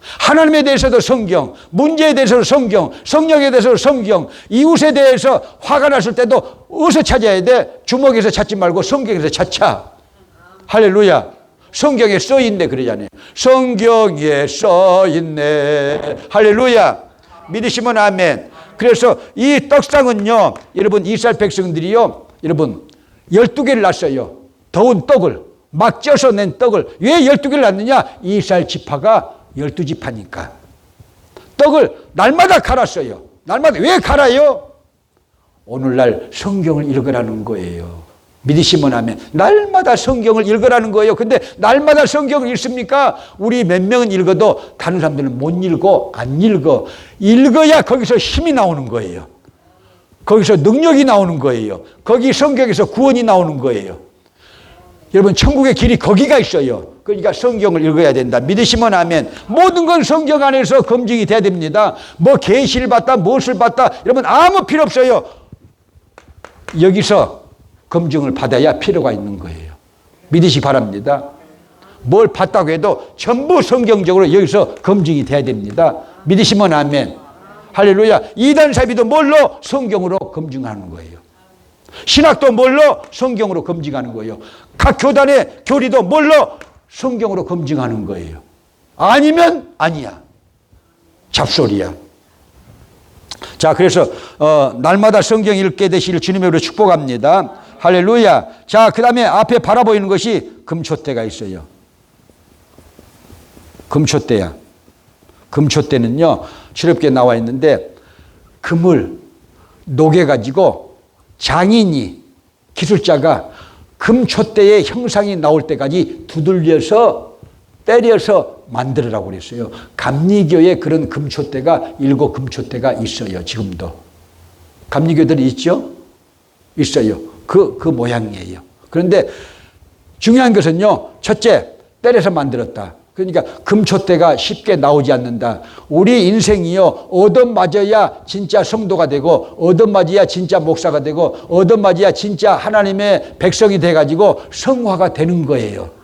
하나님에 대해서도 성경, 문제에 대해서도 성경, 성령에 대해서도 성경, 이웃에 대해서 화가 났을 때도 어디서 찾아야 돼? 주먹에서 찾지 말고 성경에서 찾자. 할렐루야. 성경에 써있네 그러잖아요. 성경에 써있네. 할렐루야. 믿으시면 아멘. 그래서 이 떡상은요, 여러분 이스라엘 백성들이요, 여러분 12개를 낳았어요. 더운 떡을 막 쪄서 낸 떡을. 왜 12개를 낳느냐? 이스라엘 지파가 12지파니까 떡을 날마다 갈았어요. 날마다. 왜 갈아요? 오늘날 성경을 읽으라는 거예요. 믿으시면 하면 날마다 성경을 읽으라는 거예요. 근데 날마다 성경을 읽습니까? 우리 몇 명은 읽어도 다른 사람들은 못 읽어, 안 읽어. 읽어야 거기서 힘이 나오는 거예요. 거기서 능력이 나오는 거예요. 거기 성경에서 구원이 나오는 거예요. 여러분 천국의 길이 거기가 있어요. 그러니까 성경을 읽어야 된다. 믿으시면 하면 모든 건 성경 안에서 검증이 돼야 됩니다. 뭐 계시를 봤다 무엇을 봤다 여러분 아무 필요 없어요. 여기서 검증을 받아야 필요가 있는 거예요. 믿으시기 바랍니다. 뭘 봤다고 해도 전부 성경적으로 여기서 검증이 돼야 됩니다. 믿으시면 아멘. 할렐루야. 이단 사비도 뭘로? 성경으로 검증하는 거예요. 신학도 뭘로? 성경으로 검증하는 거예요. 각 교단의 교리도 뭘로? 성경으로 검증하는 거예요. 아니면 아니야. 잡소리야. 자, 그래서 날마다 성경 읽게 되시길 주님의 이름으로 축복합니다. 할렐루야. 자, 그 다음에 앞에 바라보이는 것이 금촛대가 있어요. 금촛대야. 금촛대는요, 실업기에 나와 있는데, 금을 녹여가지고 장인이, 기술자가 금촛대의 형상이 나올 때까지 두들려서 때려서 만들으라고 그랬어요. 감리교에 그런 금촛대가 7 금촛대가 있어요. 지금도. 감리교들이 있죠? 있어요. 그 모양이에요. 그런데 중요한 것은요. 첫째, 때려서 만들었다. 그러니까 금촛대가 쉽게 나오지 않는다. 우리 인생이요. 얻어맞아야 진짜 성도가 되고 얻어맞아야 진짜 목사가 되고 얻어맞아야 진짜 하나님의 백성이 돼가지고 성화가 되는 거예요.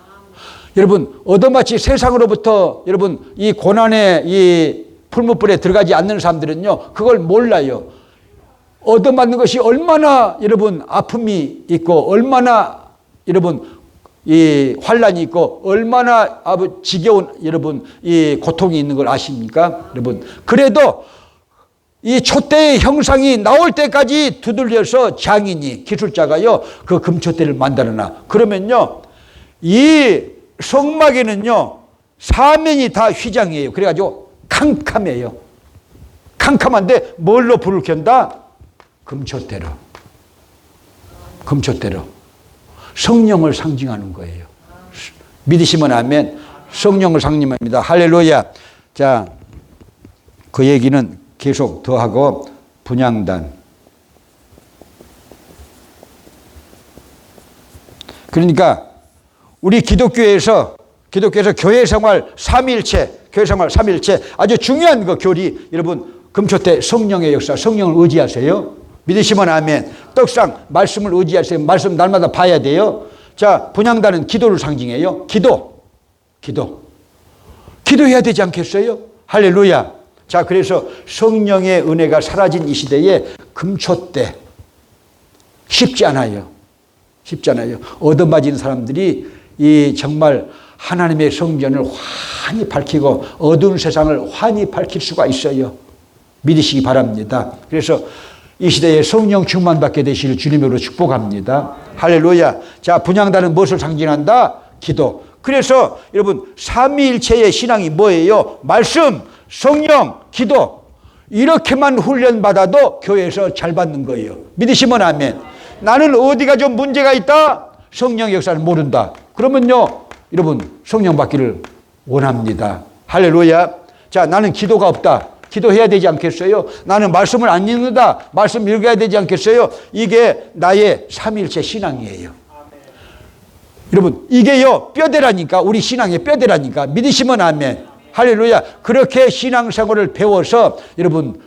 여러분 얻어맞이 세상으로부터 여러분 이 고난의 이 풀무불에 들어가지 않는 사람들은요. 그걸 몰라요. 얻어맞는 것이 얼마나 여러분 아픔이 있고 얼마나 여러분 이 환란이 있고 얼마나 지겨운 여러분 이 고통이 있는 걸 아십니까? 여러분 그래도 이 촛대의 형상이 나올 때까지 두들려서 장인이 기술자가요 그 금촛대를 만들어놔. 그러면요 이 성막에는요 사면이 다 휘장이에요. 그래가지고 캄캄해요. 캄캄한데 뭘로 불을 켠다? 금촛대로. 금촛대로. 성령을 상징하는 거예요. 믿으시면 아멘. 성령을 상징합니다. 할렐루야. 자, 그 얘기는 계속 더 하고 분향단. 그러니까 우리 기독교에서 교회 생활 3일체, 교회 생활 3일체 아주 중요한 그 교리 여러분 금촛대 성령의 역사, 성령을 의지하세요. 믿으시면 아멘. 떡상 말씀을 의지하세요. 말씀 날마다 봐야 돼요. 자, 분향단은 기도를 상징해요. 기도해야 되지 않겠어요? 할렐루야. 자, 그래서 성령의 은혜가 사라진 이 시대에 금촛대 쉽지 않아요. 쉽지 않아요. 얻어맞은 사람들이 이 정말 하나님의 성전을 환히 밝히고 어두운 세상을 환히 밝힐 수가 있어요. 믿으시기 바랍니다. 그래서 이 시대에 성령 충만받게 되시길 주님으로 축복합니다. 할렐루야. 자, 분향단은 무엇을 상징한다? 기도. 그래서 여러분 삼위일체의 신앙이 뭐예요? 말씀, 성령, 기도. 이렇게만 훈련받아도 교회에서 잘 받는 거예요. 믿으시면 아멘. 나는 어디가 좀 문제가 있다? 성령 역사를 모른다. 그러면요 여러분 성령 받기를 원합니다. 할렐루야. 자, 나는 기도가 없다. 기도해야 되지 않겠어요? 나는 말씀을 안 읽는다. 말씀 읽어야 되지 않겠어요? 이게 나의 삼위일체 신앙이에요. 여러분 이게요 뼈대라니까. 우리 신앙의 뼈대라니까. 믿으시면 아멘. 할렐루야. 그렇게 신앙생활을 배워서 여러분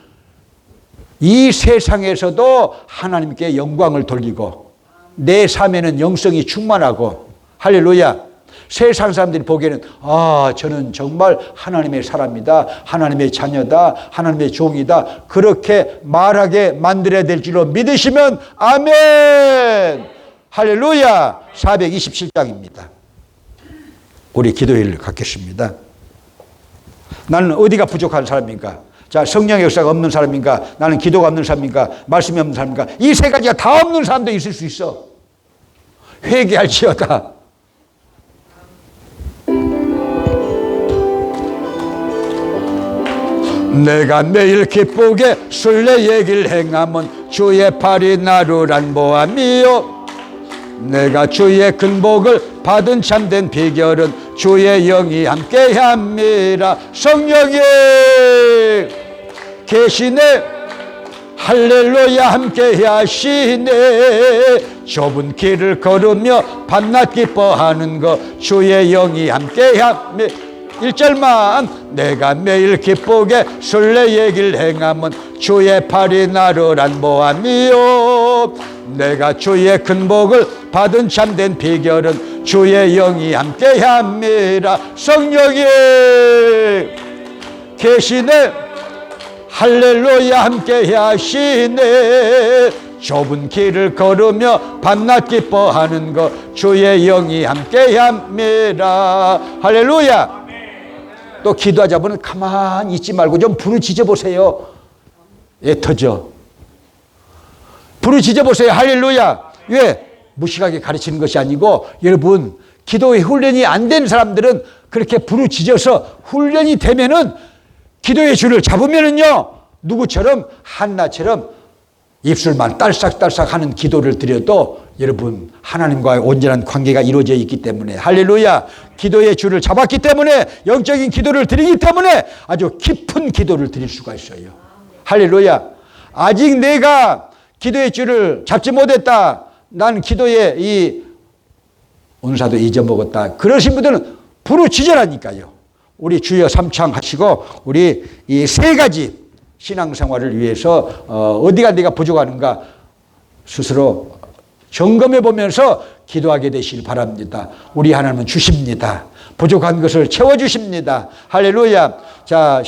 이 세상에서도 하나님께 영광을 돌리고 내 삶에는 영성이 충만하고 할렐루야. 세상 사람들이 보기에는 저는 정말 하나님의 사람이다. 하나님의 자녀다. 하나님의 종이다. 그렇게 말하게 만들어야 될 줄로 믿으시면 아멘. 할렐루야. 427장입니다. 우리 기도회를 갖겠습니다. 나는 어디가 부족한 사람인가? 자, 성령의 역사가 없는 사람인가? 나는 기도가 없는 사람인가? 말씀이 없는 사람인가? 이 세 가지가 다 없는 사람도 있을 수 있어. 회개할지어다. 내가 매일 기쁘게 순례 얘기를 행하면 주의 팔이 나를 안보함이요 내가 주의 큰 복을 받은 참된 비결은 주의 영이 함께함이라. 성령이 계시네. 할렐루야. 함께 하시네. 좁은 길을 걸으며 밤낮 기뻐하는 것 주의 영이 함께함이. 1절만 내가 매일 기쁘게 순례의 길 행함은 주의 팔이 나를 안보함이요 내가 주의 큰 복을 받은 참된 비결은 주의 영이 함께함이라. 성령이 계시네. 할렐루야. 함께 하시네. 좁은 길을 걸으며 밤낮 기뻐하는 것 주의 영이 함께함이라. 할렐루야. 또 기도하자 보면 가만히 있지 말고 좀 부르짖어 보세요. 애터져 부르짖어 보세요. 할렐루야. 왜? 무식하게 가르치는 것이 아니고, 여러분 기도의 훈련이 안 된 사람들은 그렇게 부르짖어서 훈련이 되면은 기도의 줄을 잡으면은요, 누구처럼 한나처럼 입술만 딸싹딸싹 하는 기도를 드려도 여러분 하나님과의 온전한 관계가 이루어져 있기 때문에, 할렐루야, 기도의 줄을 잡았기 때문에, 영적인 기도를 드리기 때문에 아주 깊은 기도를 드릴 수가 있어요. 할렐루야. 아직 내가 기도의 줄을 잡지 못했다, 난 기도의 이 은사도 잊어먹었다, 그러신 분들은 부르짖으라니까요. 우리 주여 삼창 하시고 우리 이 세 가지 신앙생활을 위해서 어디가 내가 부족하는가 스스로 점검해 보면서 기도하게 되시길 바랍니다. 우리 하나님은 주십니다. 부족한 것을 채워주십니다. 할렐루야. 자.